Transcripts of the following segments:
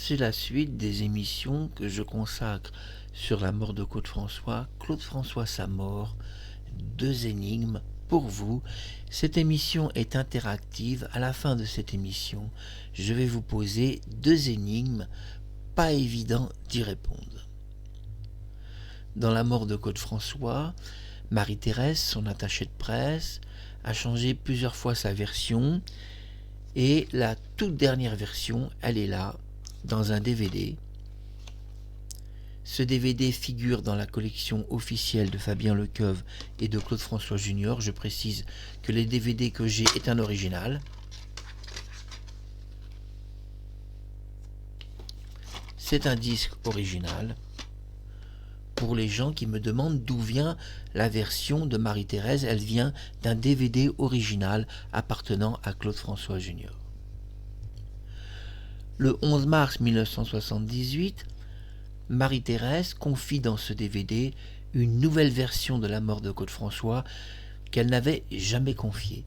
c'est la suite des émissions que je consacre sur la mort de Claude François. Claude François, sa mort, 2 énigmes pour vous. Cette émission est interactive. À la fin de cette émission, je vais vous poser 2 énigmes, pas évident d'y répondre. Dans la mort de Claude François, Marie-Thérèse, son attachée de presse, a changé plusieurs fois sa version, et la toute dernière version, elle est là, dans un DVD. Ce DVD figure dans la collection officielle de Fabien Lecoeuvre et de Claude François Junior. Je précise que les DVD que j'ai est un original. C'est un disque original. Pour les gens qui me demandent d'où vient la version de Marie-Thérèse, elle vient d'un DVD original appartenant à Claude François Junior. Le 11 mars 1978, Marie-Thérèse confie dans ce DVD une nouvelle version de la mort de Claude François qu'elle n'avait jamais confiée.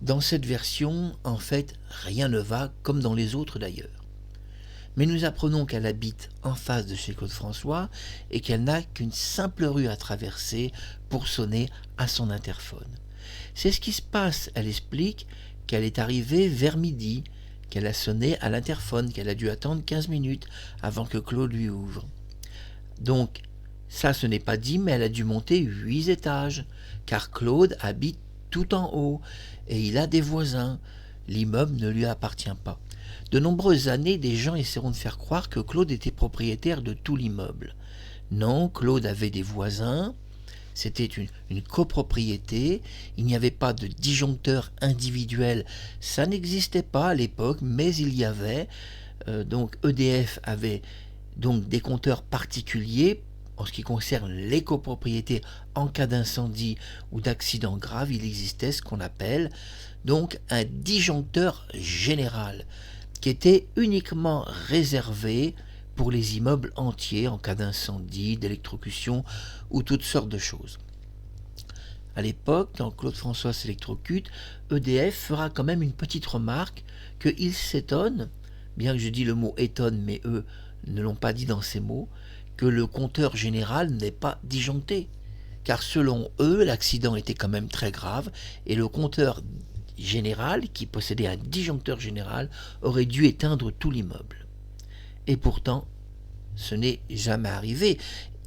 Dans cette version, en fait, rien ne va, comme dans les autres d'ailleurs. Mais nous apprenons qu'elle habite en face de chez Claude François et qu'elle n'a qu'une simple rue à traverser pour sonner à son interphone. C'est ce qui se passe, elle explique qu'elle est arrivée vers midi, qu'elle a sonné à l'interphone, qu'elle a dû attendre 15 minutes avant que Claude lui ouvre. Donc, ça ce n'est pas dit, mais elle a dû monter 8 étages, car Claude habite tout en haut, et il a des voisins. L'immeuble ne lui appartient pas. De nombreuses années, des gens essaieront de faire croire que Claude était propriétaire de tout l'immeuble. Non, Claude avait des voisins, c'était une copropriété, il n'y avait pas de disjoncteur individuel, ça n'existait pas à l'époque, mais il y avait, donc EDF avait donc des compteurs particuliers. En ce qui concerne les copropriétés, en cas d'incendie ou d'accident grave, il existait ce qu'on appelle donc un disjoncteur général, qui était uniquement réservé pour les immeubles entiers en cas d'incendie, d'électrocution ou toutes sortes de choses. À l'époque, quand Claude François s'électrocute, EDF fera quand même une petite remarque qu'il s'étonne, bien que je dis le mot étonne, mais eux ne l'ont pas dit dans ces mots, que le compteur général n'est pas disjoncté. Car selon eux, l'accident était quand même très grave et le compteur général, qui possédait un disjoncteur général, aurait dû éteindre tout l'immeuble. Et pourtant, ce n'est jamais arrivé.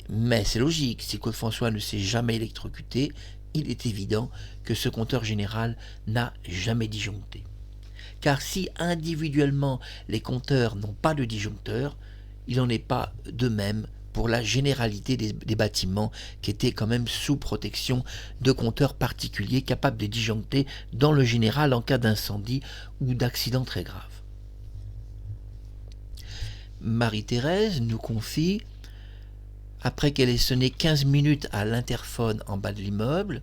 Mais c'est logique, si Claude François ne s'est jamais électrocuté, il est évident que ce compteur général n'a jamais disjoncté. Car si individuellement les compteurs n'ont pas de disjoncteur, il n'en est pas de même pour la généralité des bâtiments qui étaient quand même sous protection de compteurs particuliers capables de disjoncter dans le général en cas d'incendie ou d'accident très grave. Marie-Thérèse nous confie, après qu'elle ait sonné 15 minutes à l'interphone en bas de l'immeuble,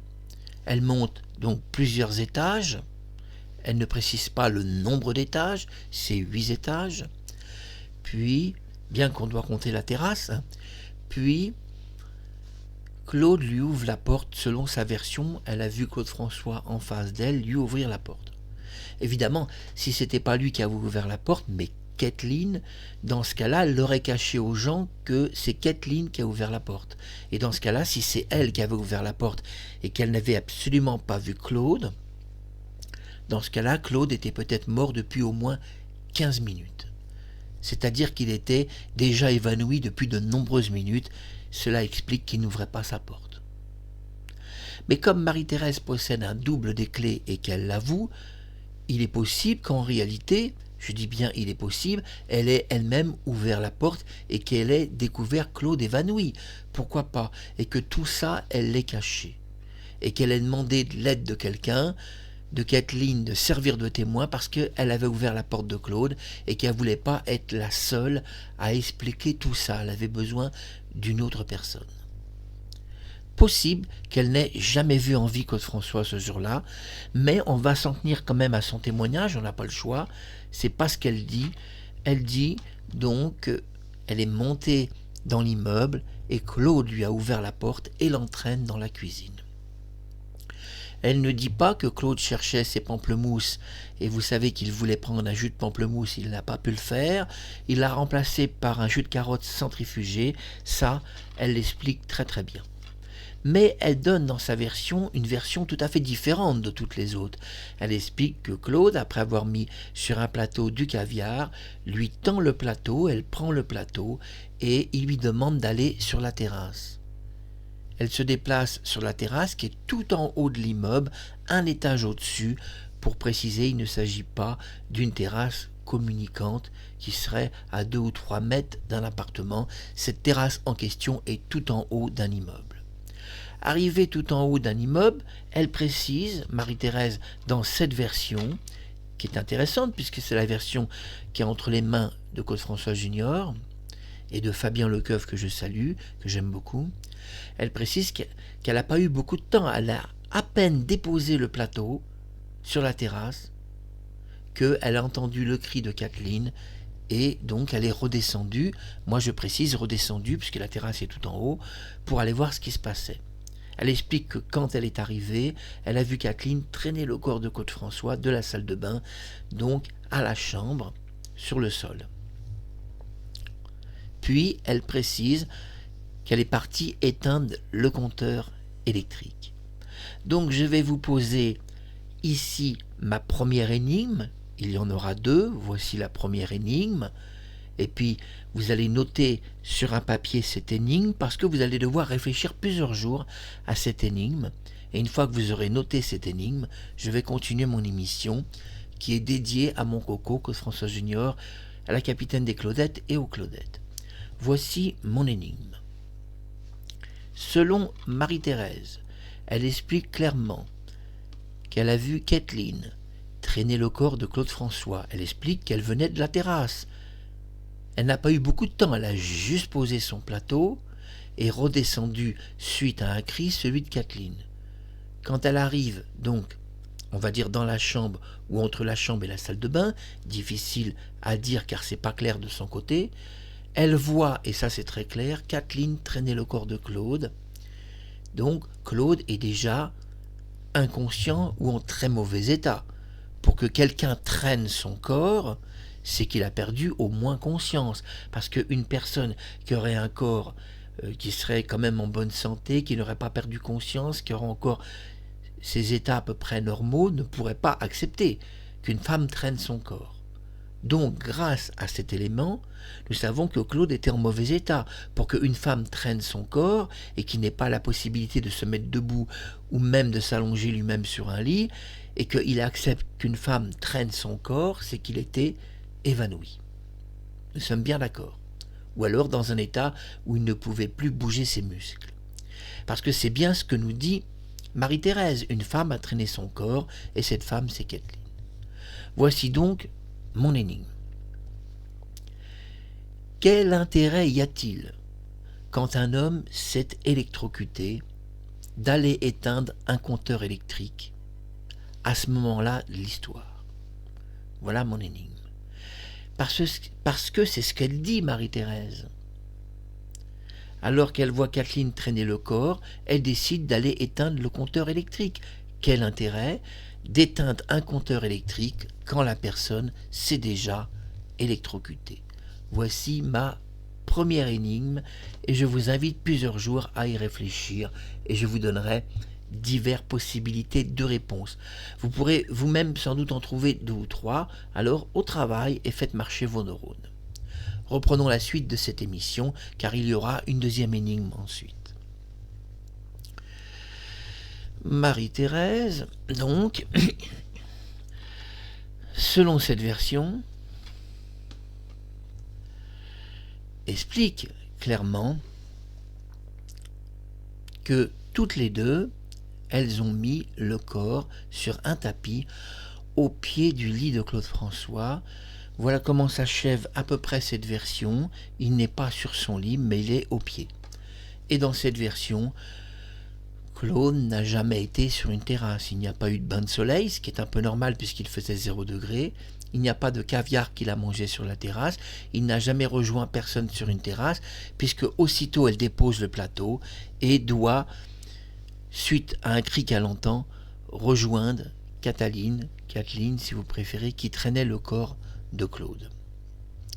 elle monte donc plusieurs étages, elle ne précise pas le nombre d'étages, c'est 8 étages, puis, bien qu'on doit compter la terrasse, puis Claude lui ouvre la porte. Selon sa version, elle a vu Claude François en face d'elle lui ouvrir la porte. Évidemment, si c'était pas lui qui avait ouvert la porte, mais Kathleen, dans ce cas-là, elle l'aurait caché aux gens que c'est Kathleen qui a ouvert la porte. Et dans ce cas-là, si c'est elle qui avait ouvert la porte et qu'elle n'avait absolument pas vu Claude, dans ce cas-là, Claude était peut-être mort depuis au moins 15 minutes. C'est-à-dire qu'il était déjà évanoui depuis de nombreuses minutes. Cela explique qu'il n'ouvrait pas sa porte. Mais comme Marie-Thérèse possède un double des clés et qu'elle l'avoue, il est possible qu'en réalité, je dis bien il est possible, elle ait elle-même ouvert la porte et qu'elle ait découvert Claude évanoui. Pourquoi pas? Et que tout ça, elle l'ait caché. Et qu'elle ait demandé de l'aide de quelqu'un, de Kathleen, de servir de témoin parce qu'elle avait ouvert la porte de Claude et qu'elle ne voulait pas être la seule à expliquer tout ça. Elle avait besoin d'une autre personne. Possible qu'elle n'ait jamais vu en vie Claude François ce jour-là, mais on va s'en tenir quand même à son témoignage, on n'a pas le choix. C'est pas ce qu'elle dit. Elle dit donc qu'elle est montée dans l'immeuble et Claude lui a ouvert la porte et l'entraîne dans la cuisine. Elle ne dit pas que Claude cherchait ses pamplemousses, et vous savez qu'il voulait prendre un jus de pamplemousse, il n'a pas pu le faire. Il l'a remplacé par un jus de carotte centrifugé. Ça, elle l'explique très très bien. Mais elle donne dans sa version une version tout à fait différente de toutes les autres. Elle explique que Claude, après avoir mis sur un plateau du caviar, lui tend le plateau, elle prend le plateau et il lui demande d'aller sur la terrasse. Elle se déplace sur la terrasse qui est tout en haut de l'immeuble, un étage au-dessus. Pour préciser, il ne s'agit pas d'une terrasse communicante qui serait à 2 ou 3 mètres d'un appartement. Cette terrasse en question est tout en haut d'un immeuble. Arrivée tout en haut d'un immeuble, elle précise, Marie-Thérèse, dans cette version, qui est intéressante puisque c'est la version qui est entre les mains de Claude François Junior et de Fabien Lecoeuvre que je salue, que j'aime beaucoup, elle précise qu'elle n'a pas eu beaucoup de temps, elle a à peine déposé le plateau sur la terrasse qu'elle a entendu le cri de Kathleen et donc elle est redescendue, moi je précise redescendue puisque la terrasse est tout en haut, pour aller voir ce qui se passait. Elle explique que quand elle est arrivée, elle a vu Kathleen traîner le corps de Claude François de la salle de bain, donc à la chambre, sur le sol. Puis elle précise qu'elle est partie éteindre le compteur électrique. Donc je vais vous poser ici ma première énigme, il y en aura 2, voici la première énigme, et puis vous allez noter sur un papier cette énigme parce que vous allez devoir réfléchir plusieurs jours à cette énigme, et une fois que vous aurez noté cette énigme, je vais continuer mon émission qui est dédiée à mon coco, Claude François Junior, à la capitaine des Claudettes et aux Claudettes. Voici mon énigme. Selon Marie-Thérèse, elle explique clairement qu'elle a vu Kathleen traîner le corps de Claude François. Elle explique qu'elle venait de la terrasse. Elle n'a pas eu beaucoup de temps, elle a juste posé son plateau et redescendu suite à un cri, celui de Kathleen. Quand elle arrive, donc, on va dire dans la chambre ou entre la chambre et la salle de bain, difficile à dire car c'est pas clair de son côté, elle voit, et ça c'est très clair, Kathleen traîner le corps de Claude. Donc Claude est déjà inconscient ou en très mauvais état. Pour que quelqu'un traîne son corps, c'est qu'il a perdu au moins conscience. Parce qu'une personne qui aurait un corps qui serait quand même en bonne santé, qui n'aurait pas perdu conscience, qui aurait encore ses états à peu près normaux, ne pourrait pas accepter qu'une femme traîne son corps. Donc, grâce à cet élément, nous savons que Claude était en mauvais état. Pour qu'une femme traîne son corps et qu'il n'ait pas la possibilité de se mettre debout ou même de s'allonger lui-même sur un lit, et qu'il accepte qu'une femme traîne son corps, c'est qu'il était évanoui. Nous sommes bien d'accord. Ou alors dans un état où il ne pouvait plus bouger ses muscles. Parce que c'est bien ce que nous dit Marie-Thérèse. Une femme a traîné son corps, et cette femme, c'est Kathleen. Voici donc mon énigme. Quel intérêt y a-t-il, quand un homme s'est électrocuté, d'aller éteindre un compteur électrique à ce moment-là de l'histoire? Voilà mon énigme. Parce que c'est ce qu'elle dit, Marie-Thérèse. Alors qu'elle voit Kathleen traîner le corps, elle décide d'aller éteindre le compteur électrique. Quel intérêt d'éteindre un compteur électrique quand la personne s'est déjà électrocutée? Voici ma première énigme et je vous invite plusieurs jours à y réfléchir et je vous donnerai diverses possibilités de réponses. Vous pourrez vous-même sans doute en trouver 2 ou 3, alors au travail et faites marcher vos neurones. Reprenons la suite de cette émission car il y aura une deuxième énigme ensuite. Marie-Thérèse, donc, selon cette version, explique clairement que toutes les deux, elles ont mis le corps sur un tapis au pied du lit de Claude François. Voilà comment s'achève à peu près cette version. Il n'est pas sur son lit, mais il est au pied. Et dans cette version, Claude n'a jamais été sur une terrasse. Il n'y a pas eu de bain de soleil, ce qui est un peu normal puisqu'il faisait 0 degré. Il n'y a pas de caviar qu'il a mangé sur la terrasse. Il n'a jamais rejoint personne sur une terrasse, puisque aussitôt elle dépose le plateau et doit, suite à un cri qu'elle entend, rejoindre Kathleen si vous préférez, qui traînait le corps de Claude.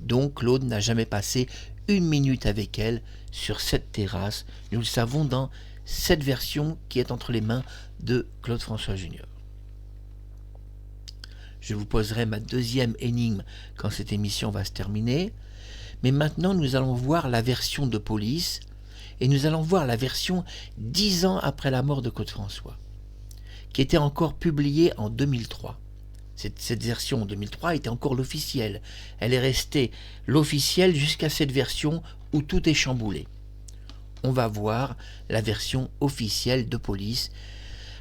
Donc Claude n'a jamais passé une minute avec elle sur cette terrasse, nous le savons dans cette version qui est entre les mains de Claude François Junior. Je vous poserai ma deuxième énigme quand cette émission va se terminer, mais maintenant nous allons voir la version de police, et nous allons voir la version 10 ans après la mort de Claude François, qui était encore publiée en 2003. Cette version en 2003 était encore l'officielle. Elle est restée l'officielle jusqu'à cette version où tout est chamboulé. On va voir la version officielle de police.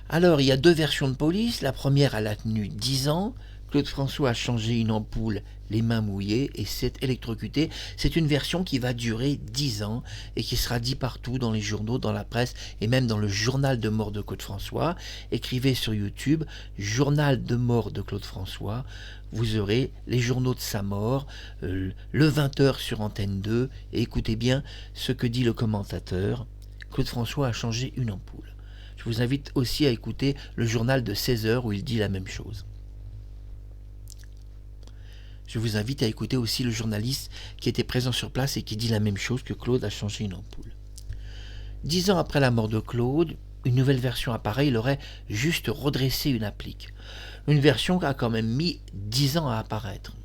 Alors, il y a deux versions de police. La première, elle a tenu 10 ans. Claude François a changé une ampoule, les mains mouillées, et s'est électrocuté. C'est une version qui va durer 10 ans et qui sera dit partout dans les journaux, dans la presse et même dans le journal de mort de Claude François. Écrivez sur YouTube « Journal de mort de Claude François ». Vous aurez les journaux de sa mort, le 20h sur Antenne 2, et écoutez bien ce que dit le commentateur. Claude François a changé une ampoule. Je vous invite aussi à écouter le journal de 16h où il dit la même chose. Je vous invite à écouter aussi le journaliste qui était présent sur place et qui dit la même chose, que Claude a changé une ampoule. 10 ans après la mort de Claude, une nouvelle version apparaît, il aurait juste redressé une applique. Une version qui a quand même mis 10 ans à apparaître.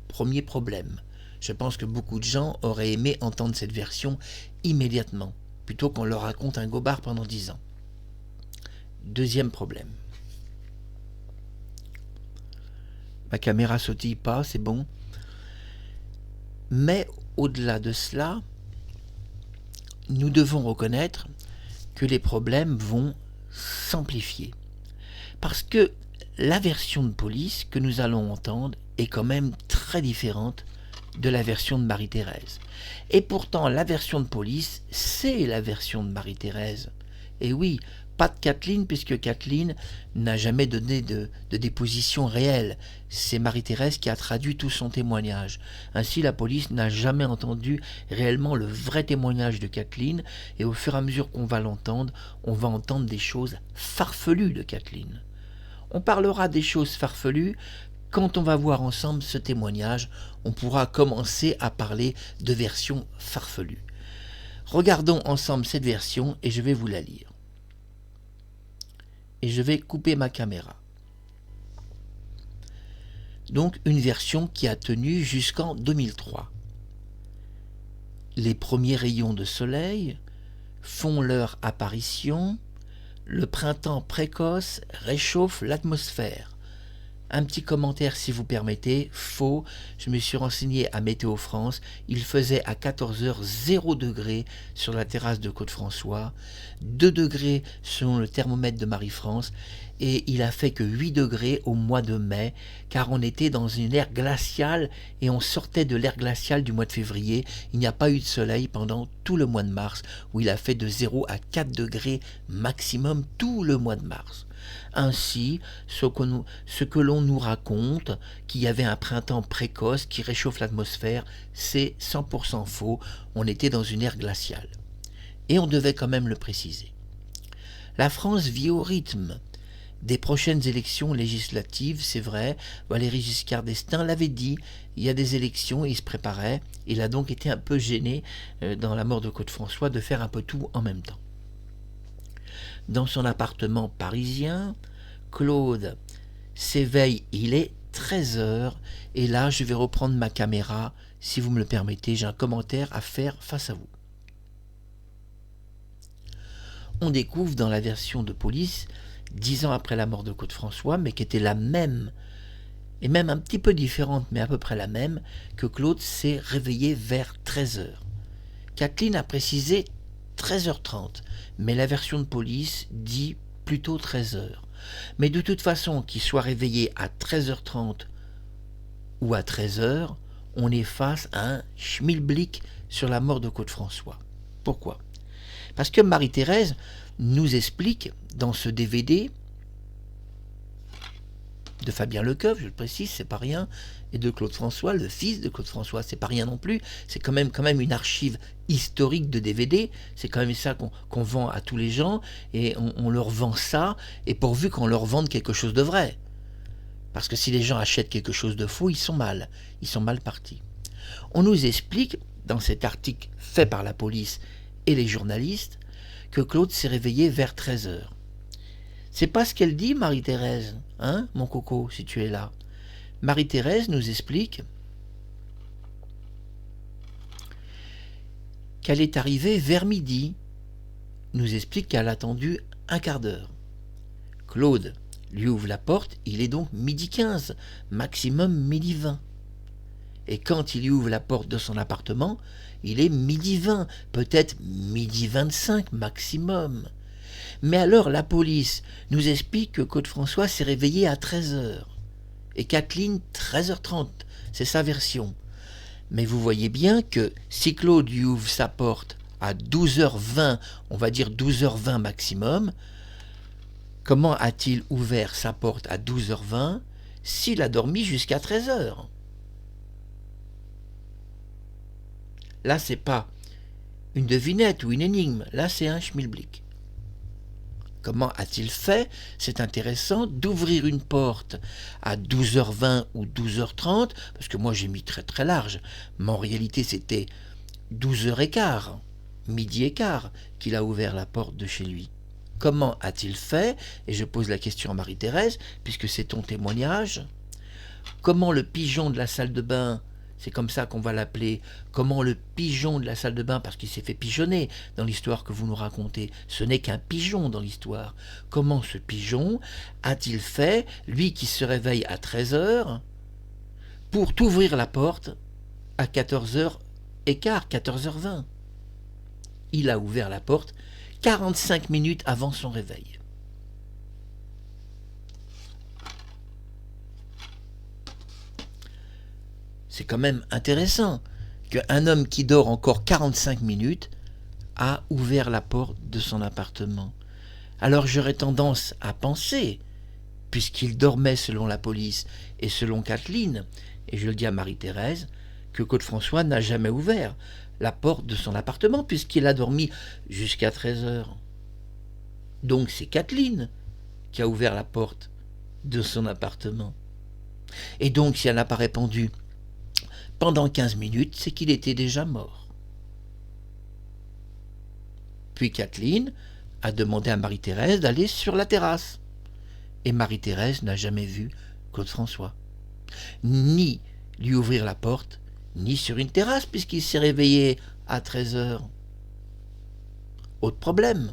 Premier problème, je pense que beaucoup de gens auraient aimé entendre cette version immédiatement, plutôt qu'on leur raconte un gobard pendant 10 ans. Deuxième problème. Ma caméra sautille pas, c'est bon. Mais au-delà de cela, nous devons reconnaître que les problèmes vont s'amplifier. Parce que la version de police que nous allons entendre est quand même très différente de la version de Marie-Thérèse. Et pourtant, la version de police, c'est la version de Marie-Thérèse. Et oui, pas de Kathleen, puisque Kathleen n'a jamais donné de déposition réelle. C'est Marie-Thérèse qui a traduit tout son témoignage. Ainsi, la police n'a jamais entendu réellement le vrai témoignage de Kathleen, et au fur et à mesure qu'on va l'entendre, on va entendre des choses farfelues de Kathleen. On parlera des choses farfelues. Quand on va voir ensemble ce témoignage, on pourra commencer à parler de versions farfelues. Regardons ensemble cette version et je vais vous la lire. Et je vais couper ma caméra. Donc une version qui a tenu jusqu'en 2003. Les premiers rayons de soleil font leur apparition. Le printemps précoce réchauffe l'atmosphère. Un petit commentaire si vous permettez, faux, je me suis renseigné à Météo France, il faisait à 14h 0 degrés sur la terrasse de Côte-François, 2 degrés selon le thermomètre de Marie-France, et il a fait que 8 degrés au mois de mai, car on était dans une ère glaciale et on sortait de l'ère glaciale du mois de février. Il n'y a pas eu de soleil pendant tout le mois de mars, où il a fait de 0 à 4 degrés maximum tout le mois de mars. Ainsi, ce que l'on nous raconte, qu'il y avait un printemps précoce qui réchauffe l'atmosphère, c'est 100% faux. On était dans une ère glaciale. Et on devait quand même le préciser. La France vit au rythme des prochaines élections législatives, c'est vrai. Valéry Giscard d'Estaing l'avait dit, il y a des élections et il se préparait. Il a donc été un peu gêné dans la mort de Côte-François de faire un peu tout en même temps. Dans son appartement parisien, Claude s'éveille, il est 13h, et là je vais reprendre ma caméra, si vous me le permettez, j'ai un commentaire à faire face à vous. On découvre dans la version de police, 10 ans après la mort de Côte-François, mais qui était la même, et même un petit peu différente, mais à peu près la même, que Claude s'est réveillé vers 13h. Kathleen a précisé 13h30, mais la version de police dit plutôt 13h. Mais de toute façon, qu'il soit réveillé à 13h30 ou à 13h, on est face à un schmilblick sur la mort de Côte-François. Pourquoi ? Parce que Marie-Thérèse nous explique dans ce DVD de Fabien Lecoeuvre, je le précise, c'est pas rien, et de Claude François, le fils de Claude François, c'est pas rien non plus, c'est quand même une archive historique de DVD, c'est quand même ça qu'on vend à tous les gens, et on leur vend ça, et pourvu qu'on leur vende quelque chose de vrai. Parce que si les gens achètent quelque chose de faux, ils sont mal partis. On nous explique, dans cet article fait par la police et les journalistes, que Claude s'est réveillé vers 13h. C'est pas ce qu'elle dit, Marie-Thérèse, hein, mon coco, si tu es là. Marie-Thérèse nous explique qu'elle est arrivée vers midi, nous explique qu'elle a attendu un quart d'heure. Claude lui ouvre la porte, il est donc midi 15, maximum midi 20. Et quand il lui ouvre la porte de son appartement, il est midi 20, peut-être midi 25 maximum. Mais alors la police nous explique que Claude François s'est réveillé à 13h et Kathleen 13h30, c'est sa version. Mais vous voyez bien que si Claude lui ouvre sa porte à 12h20, on va dire 12h20 maximum, comment a-t-il ouvert sa porte à 12h20 s'il a dormi jusqu'à 13h? Là, c'est pas une devinette ou une énigme, là c'est un schmilblick. Comment a-t-il fait, c'est intéressant, d'ouvrir une porte à 12h20 ou 12h30, parce que moi j'ai mis très très large, mais en réalité c'était 12h15, midi et quart, qu'il a ouvert la porte de chez lui. Comment a-t-il fait, et je pose la question à Marie-Thérèse, puisque c'est ton témoignage, comment le pigeon de la salle de bain, c'est comme ça qu'on va l'appeler, comment le pigeon de la salle de bain, parce qu'il s'est fait pigeonner dans l'histoire que vous nous racontez, ce n'est qu'un pigeon dans l'histoire, comment ce pigeon a-t-il fait, lui qui se réveille à 13h, pour t'ouvrir la porte à 14h15, 14h20? Il a ouvert la porte 45 minutes avant son réveil. C'est quand même intéressant qu'un homme qui dort encore 45 minutes a ouvert la porte de son appartement. Alors j'aurais tendance à penser, puisqu'il dormait selon la police et selon Kathleen, et je le dis à Marie-Thérèse, que Claude François n'a jamais ouvert la porte de son appartement, puisqu'il a dormi jusqu'à 13h. Donc c'est Kathleen qui a ouvert la porte de son appartement. Et donc si elle n'a pas répondu pendant 15 minutes, c'est qu'il était déjà mort. Puis Kathleen a demandé à Marie-Thérèse d'aller sur la terrasse. Et Marie-Thérèse n'a jamais vu Claude François. Ni lui ouvrir la porte, ni sur une terrasse, puisqu'il s'est réveillé à 13h. Autre problème.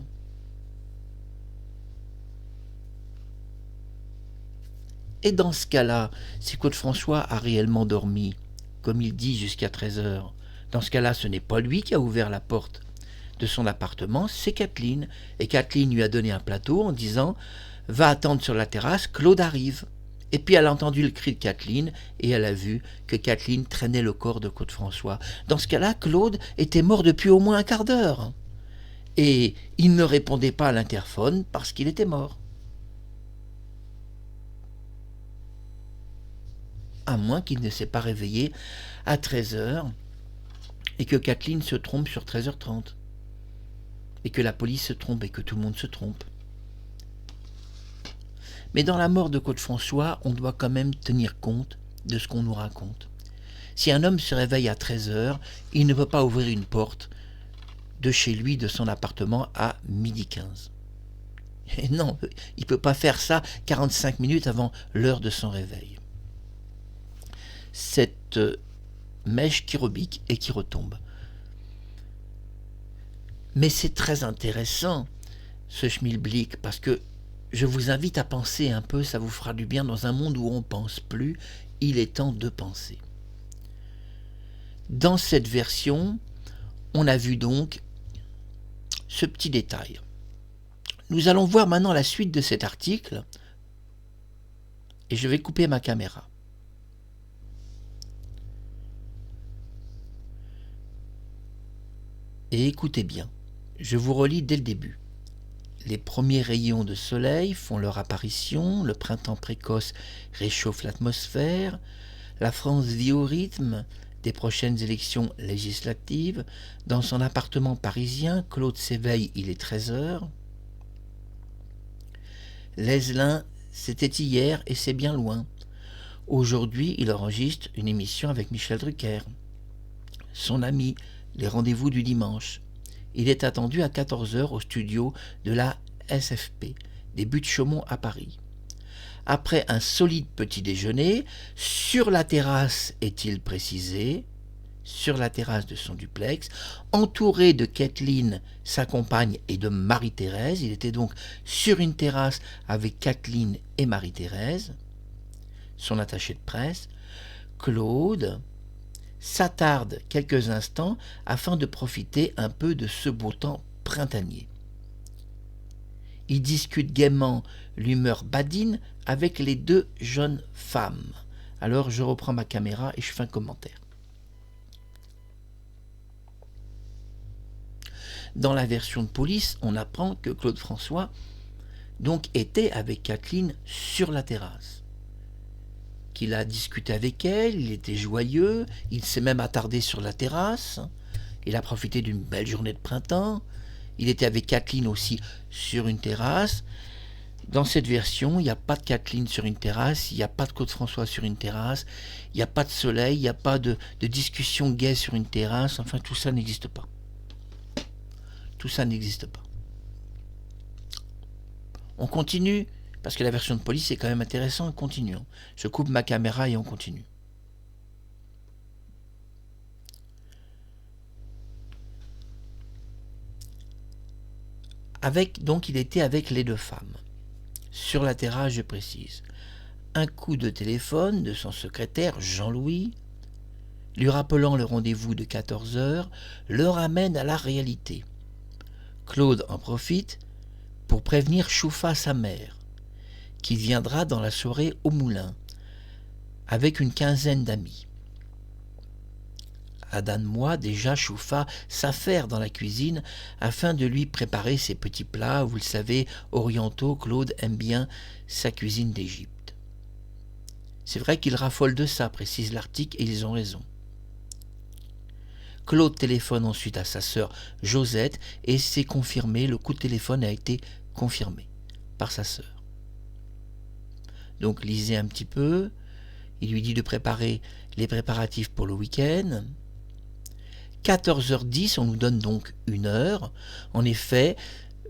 Et dans ce cas-là, si Claude François a réellement dormi, comme il dit, jusqu'à 13h, dans ce cas-là, ce n'est pas lui qui a ouvert la porte de son appartement, c'est Kathleen. Et Kathleen lui a donné un plateau en disant « Va attendre sur la terrasse, Claude arrive ». Et puis elle a entendu le cri de Kathleen et elle a vu que Kathleen traînait le corps de Claude François. Dans ce cas-là, Claude était mort depuis au moins un quart d'heure. Et il ne répondait pas à l'interphone parce qu'il était mort. À moins qu'il ne s'est pas réveillé à 13h et que Kathleen se trompe sur 13h30. Et que la police se trompe et que tout le monde se trompe. Mais dans la mort de Claude François, on doit quand même tenir compte de ce qu'on nous raconte. Si un homme se réveille à 13h, il ne peut pas ouvrir une porte de chez lui, de son appartement, à midi 15. Et non, il ne peut pas faire ça 45 minutes avant l'heure de son réveil. Cette mèche qui rebique et qui retombe. Mais c'est très intéressant, ce schmilblick, parce que je vous invite à penser un peu, ça vous fera du bien dans un monde où on ne pense plus, il est temps de penser. Dans cette version, on a vu donc ce petit détail. Nous allons voir maintenant la suite de cet article, et je vais couper ma caméra. Et écoutez bien, je vous relis dès le début. Les premiers rayons de soleil font leur apparition, le printemps précoce réchauffe l'atmosphère, la France vit au rythme des prochaines élections législatives. Dans son appartement parisien, Claude s'éveille, il est 13 heures. L'Aiselin, c'était hier et c'est bien loin. Aujourd'hui, il enregistre une émission avec Michel Drucker. Son ami, les rendez-vous du dimanche. Il est attendu à 14 heures au studio de la SFP, des Buttes-Chaumont à Paris. Après un solide petit déjeuner, sur la terrasse, est-il précisé, sur la terrasse de son duplex, entouré de Kathleen, sa compagne, et de Marie-Thérèse. Il était donc sur une terrasse avec Kathleen et Marie-Thérèse, son attaché de presse. Claude s'attarde quelques instants afin de profiter un peu de ce beau temps printanier. Il discute gaiement, l'humeur badine, avec les deux jeunes femmes. Alors je reprends ma caméra et je fais un commentaire. Dans la version de police, on apprend que Claude François donc était avec Kathleen sur la terrasse, qu'il a discuté avec elle, il était joyeux, il s'est même attardé sur la terrasse, il a profité d'une belle journée de printemps, il était avec Kathleen aussi sur une terrasse. Dans cette version, il n'y a pas de Kathleen sur une terrasse, il n'y a pas de Claude François sur une terrasse, il n'y a pas de soleil, il n'y a pas de discussion gaie sur une terrasse, enfin tout ça n'existe pas. Tout ça n'existe pas. On continue, parce que la version de police est quand même intéressante, continuons. Je coupe ma caméra et on continue. Donc il était avec les deux femmes. Sur la terrasse, je précise. Un coup de téléphone de son secrétaire, Jean-Louis, lui rappelant le rendez-vous de 14 heures, le ramène à la réalité. Claude en profite pour prévenir Choufa, sa mère, qui viendra dans la soirée au moulin, avec une quinzaine d'amis. Adam moi, déjà Choufa s'affaire dans la cuisine afin de lui préparer ses petits plats. Vous le savez, orientaux, Claude aime bien sa cuisine d'Égypte. C'est vrai qu'il raffole de ça, précise l'article, et ils ont raison. Claude téléphone ensuite à sa sœur Josette et c'est confirmé, le coup de téléphone a été confirmé par sa sœur. Donc lisez un petit peu, il lui dit de préparer les préparatifs pour le week-end. 14h10, on nous donne donc une heure. En effet,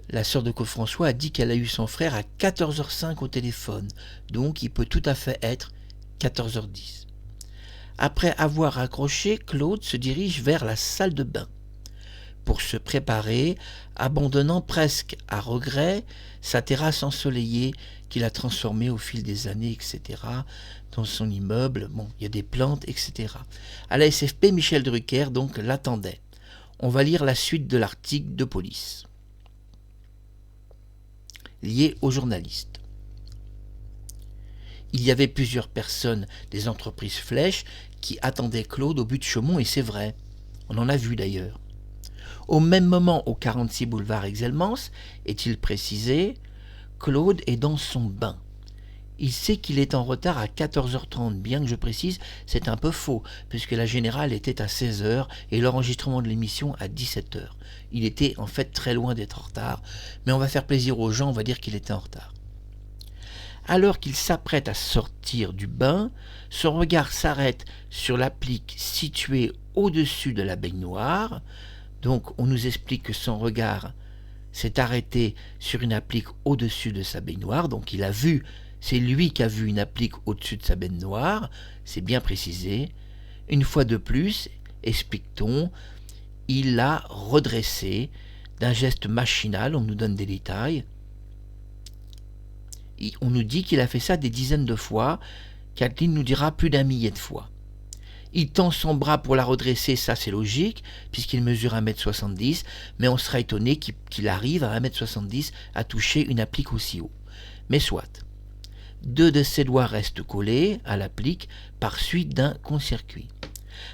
la sœur de Claude François a dit qu'elle a eu son frère à 14h05 au téléphone, donc il peut tout à fait être 14h10. Après avoir raccroché, Claude se dirige vers la salle de bain pour se préparer, abandonnant presque à regret sa terrasse ensoleillée qu'il a transformée au fil des années, etc. Dans son immeuble, bon, il y a des plantes, etc. À la SFP, Michel Drucker donc l'attendait. On va lire la suite de l'article de police lié aux journalistes. Il y avait plusieurs personnes des entreprises Flèche qui attendaient Claude au Buttes-Chaumont, et c'est vrai, on en a vu d'ailleurs. Au même moment, au 46 boulevard Exelmans, est-il précisé, Claude est dans son bain. Il sait qu'il est en retard à 14h30, bien que je précise, c'est un peu faux, puisque la générale était à 16h et l'enregistrement de l'émission à 17h. Il était en fait très loin d'être en retard, mais on va faire plaisir aux gens, on va dire qu'il était en retard. Alors qu'il s'apprête à sortir du bain, son regard s'arrête sur l'applique située au-dessus de la baignoire. Donc on nous explique que son regard s'est arrêté sur une applique au-dessus de sa baignoire, donc il a vu, c'est lui qui a vu une applique au-dessus de sa baignoire, c'est bien précisé. Une fois de plus, explique-t-on, il l'a redressé d'un geste machinal, on nous donne des détails. On nous dit qu'il a fait ça des dizaines de fois, Kathleen nous dira plus d'un millier de fois. Il tend son bras pour la redresser, ça c'est logique, puisqu'il mesure 1m70, mais on sera étonné qu'il arrive à 1m70 à toucher une applique aussi haut. Mais soit. Deux de ses doigts restent collés à l'applique par suite d'un court-circuit.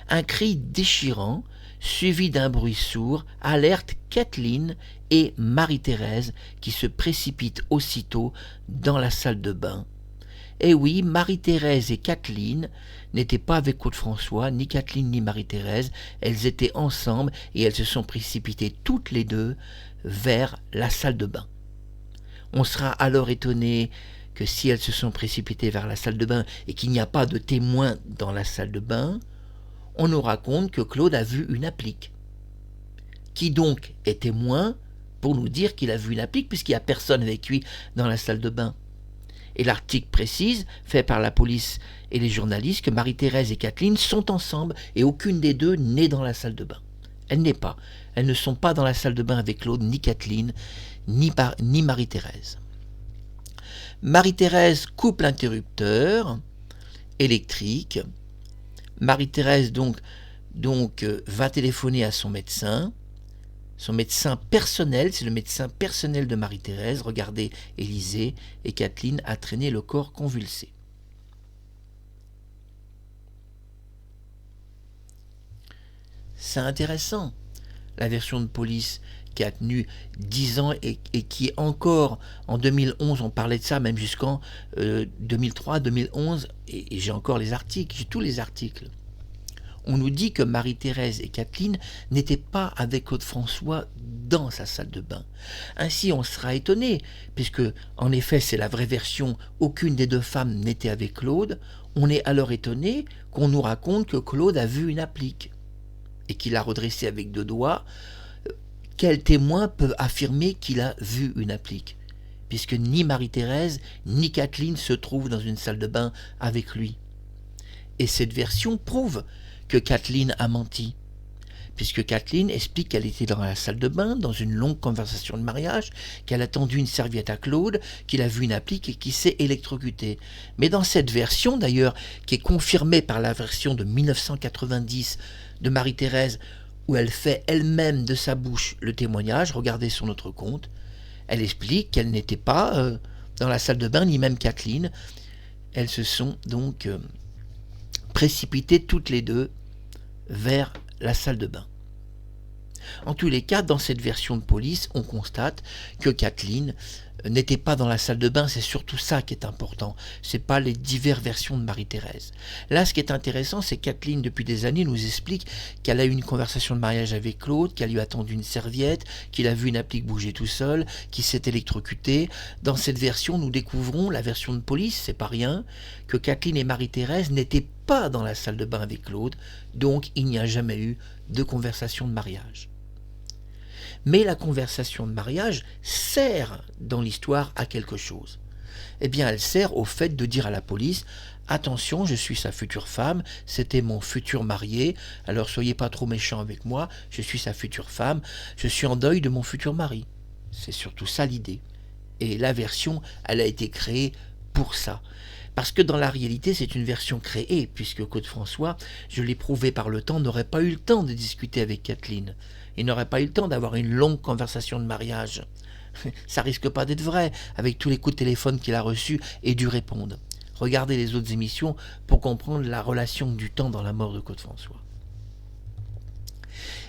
Un cri déchirant suivi d'un bruit sourd, alerte Kathleen et Marie-Thérèse qui se précipitent aussitôt dans la salle de bain. Et oui, Marie-Thérèse et Kathleen n'étaient pas avec Claude François, ni Kathleen ni Marie-Thérèse, elles étaient ensemble et elles se sont précipitées toutes les deux vers la salle de bain. On sera alors étonné que si elles se sont précipitées vers la salle de bain et qu'il n'y a pas de témoin dans la salle de bain, on nous raconte que Claude a vu une applique. Qui donc est témoin pour nous dire qu'il a vu une applique puisqu'il n'y a personne avec lui dans la salle de bain? Et l'article précise, fait par la police et les journalistes, que Marie-Thérèse et Kathleen sont ensemble et aucune des deux n'est dans la salle de bain. Elle n'est pas. Elles ne sont pas dans la salle de bain avec Claude, ni Kathleen, ni Marie-Thérèse. Marie-Thérèse coupe l'interrupteur électrique. Marie-Thérèse donc va téléphoner à son médecin personnel, c'est le médecin personnel de Marie-Thérèse. Regardez, Élisée et Kathleen a traîné le corps convulsé. C'est intéressant, la version de police qui a tenu 10 ans et qui est encore, en 2011, on parlait de ça même jusqu'en 2003, 2011, et j'ai encore les articles, j'ai tous les articles. On nous dit que Marie-Thérèse et Kathleen n'étaient pas avec Claude François dans sa salle de bain. Ainsi, on sera étonné, puisque, en effet, c'est la vraie version, aucune des deux femmes n'était avec Claude. On est alors étonné qu'on nous raconte que Claude a vu une applique et qu'il a redressé avec deux doigts. Quel témoin peut affirmer qu'il a vu une applique, puisque ni Marie-Thérèse ni Kathleen se trouvent dans une salle de bain avec lui? Et cette version prouve que Kathleen a menti, puisque Kathleen explique qu'elle était dans la salle de bain, dans une longue conversation de mariage, qu'elle a tendu une serviette à Claude, qu'il a vu une applique et qu'il s'est électrocuté. Mais dans cette version, d'ailleurs, qui est confirmée par la version de 1990 de Marie-Thérèse, où elle fait elle-même de sa bouche le témoignage, regardez sur notre compte, elle explique qu'elle n'était pas dans la salle de bain, ni même Kathleen. Elles se sont donc précipitées toutes les deux vers la salle de bain. En tous les cas, dans cette version de police, on constate que Kathleen n'était pas dans la salle de bain, c'est surtout ça qui est important, c'est pas les diverses versions de Marie-Thérèse. Là, ce qui est intéressant, c'est que Kathleen, depuis des années, nous explique qu'elle a eu une conversation de mariage avec Claude, qu'elle lui a tendu une serviette, qu'il a vu une applique bouger tout seul, qu'il s'est électrocuté. Dans cette version, nous découvrons, la version de police, c'est pas rien, que Kathleen et Marie-Thérèse n'étaient pas dans la salle de bain avec Claude, donc il n'y a jamais eu de conversation de mariage. Mais la conversation de mariage sert dans l'histoire à quelque chose. Eh bien, elle sert au fait de dire à la police « Attention, je suis sa future femme, c'était mon futur marié, alors soyez pas trop méchants avec moi, je suis sa future femme, je suis en deuil de mon futur mari. » C'est surtout ça l'idée. Et la version, elle a été créée pour ça. Parce que dans la réalité, c'est une version créée, puisque Claude François, je l'ai prouvé par le temps, n'aurait pas eu le temps de discuter avec Kathleen. Il n'aurait pas eu le temps d'avoir une longue conversation de mariage. Ça risque pas d'être vrai, avec tous les coups de téléphone qu'il a reçus et dû répondre. Regardez les autres émissions pour comprendre la relation du temps dans la mort de Claude François.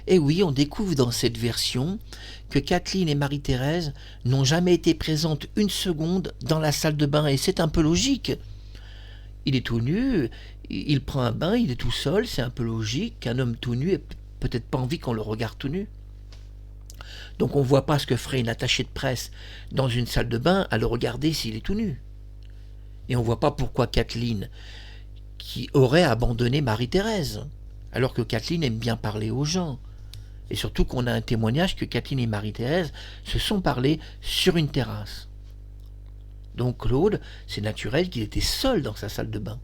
Et oui, on découvre dans cette version que Kathleen et Marie-Thérèse n'ont jamais été présentes une seconde dans la salle de bain, et c'est un peu logique. Il est tout nu, il prend un bain, il est tout seul, c'est un peu logique qu'un homme tout nu ait peut-être pas envie qu'on le regarde tout nu. Donc on ne voit pas ce que ferait une attachée de presse dans une salle de bain à le regarder s'il est tout nu. Et on ne voit pas pourquoi Kathleen, qui aurait abandonné Marie-Thérèse, alors que Kathleen aime bien parler aux gens. Et surtout qu'on a un témoignage que Kathleen et Marie-Thérèse se sont parlé sur une terrasse. Donc Claude, c'est naturel qu'il était seul dans sa salle de bain.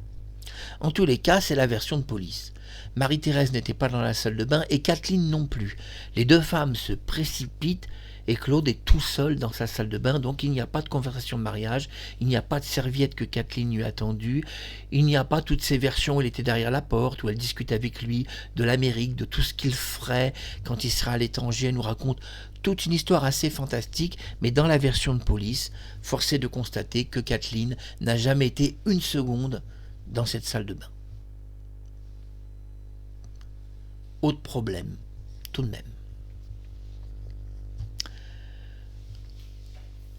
En tous les cas, c'est la version de police. Marie-Thérèse n'était pas dans la salle de bain et Kathleen non plus. Les deux femmes se précipitent et Claude est tout seul dans sa salle de bain, donc il n'y a pas de conversation de mariage, il n'y a pas de serviette que Kathleen lui a tendue, il n'y a pas toutes ces versions où elle était derrière la porte, où elle discute avec lui de l'Amérique, de tout ce qu'il ferait quand il sera à l'étranger. Elle nous raconte toute une histoire assez fantastique, mais dans la version de police, force est de constater que Kathleen n'a jamais été une seconde dans cette salle de bain. Autre problème, tout de même.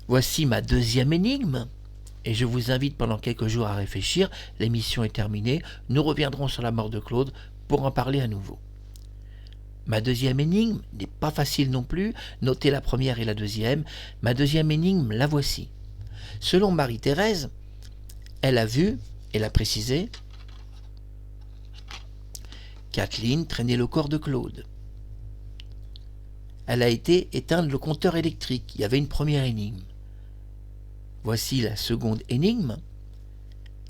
Voici ma deuxième énigme, et je vous invite pendant quelques jours à réfléchir. L'émission est terminée, nous reviendrons sur la mort de Claude pour en parler à nouveau. Ma deuxième énigme n'est pas facile non plus, notez la première et la deuxième. Ma deuxième énigme, la voici. Selon Marie-Thérèse, elle a vu, elle a précisé, Kathleen traîner le corps de Claude. Elle a été éteindre le compteur électrique. Il y avait une première énigme. Voici la seconde énigme,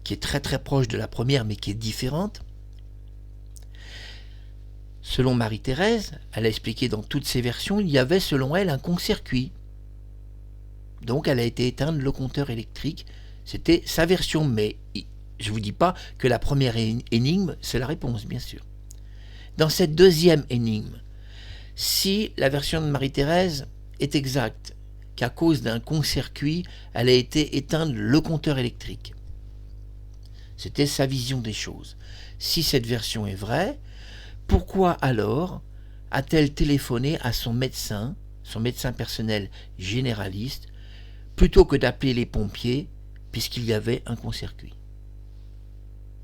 qui est très très proche de la première mais qui est différente. Selon Marie-Thérèse, elle a expliqué dans toutes ses versions, il y avait selon elle un court-circuit. Donc elle a été éteindre le compteur électrique. C'était sa version, mais je ne vous dis pas que la première énigme, c'est la réponse, bien sûr. Dans cette deuxième énigme, si la version de Marie-Thérèse est exacte, qu'à cause d'un court-circuit, elle a été éteindre le compteur électrique. C'était sa vision des choses. Si cette version est vraie, pourquoi alors a-t-elle téléphoné à son médecin personnel généraliste, plutôt que d'appeler les pompiers, puisqu'il y avait un court-circuit?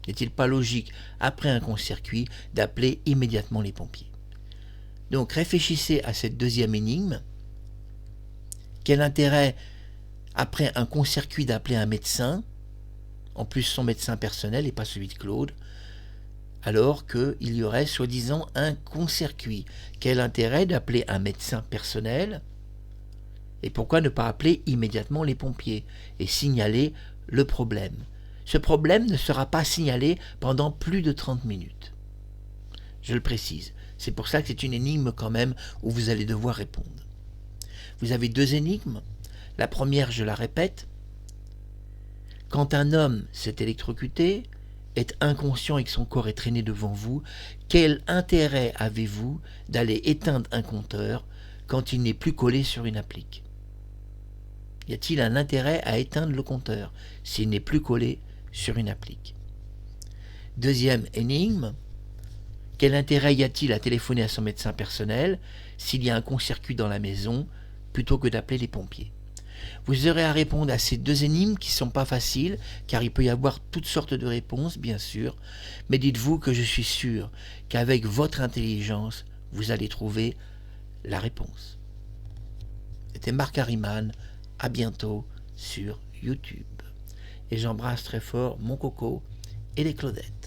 N'est-il pas logique, après un court-circuit, d'appeler immédiatement les pompiers? Donc réfléchissez à cette deuxième énigme. Quel intérêt, après un court-circuit, d'appeler un médecin, en plus son médecin personnel et pas celui de Claude, alors qu'il y aurait soi-disant un court-circuit? Quel intérêt d'appeler un médecin personnel? Et pourquoi ne pas appeler immédiatement les pompiers et signaler le problème? Ce problème ne sera pas signalé pendant plus de 30 minutes. Je le précise. C'est pour ça que c'est une énigme quand même où vous allez devoir répondre. Vous avez deux énigmes. La première, je la répète. Quand un homme s'est électrocuté, est inconscient et que son corps est traîné devant vous, quel intérêt avez-vous d'aller éteindre un compteur quand il n'est plus collé sur une applique? Y a-t-il un intérêt à éteindre le compteur s'il n'est plus collé sur une applique? Deuxième énigme, quel intérêt y a-t-il à téléphoner à son médecin personnel s'il y a un court-circuit dans la maison plutôt que d'appeler les pompiers? Vous aurez à répondre à ces deux énigmes qui ne sont pas faciles, car il peut y avoir toutes sortes de réponses, bien sûr, mais dites-vous que je suis sûr qu'avec votre intelligence, vous allez trouver la réponse. C'était Marc Harriman, à bientôt sur YouTube. Et j'embrasse très fort mon coco et les Claudettes.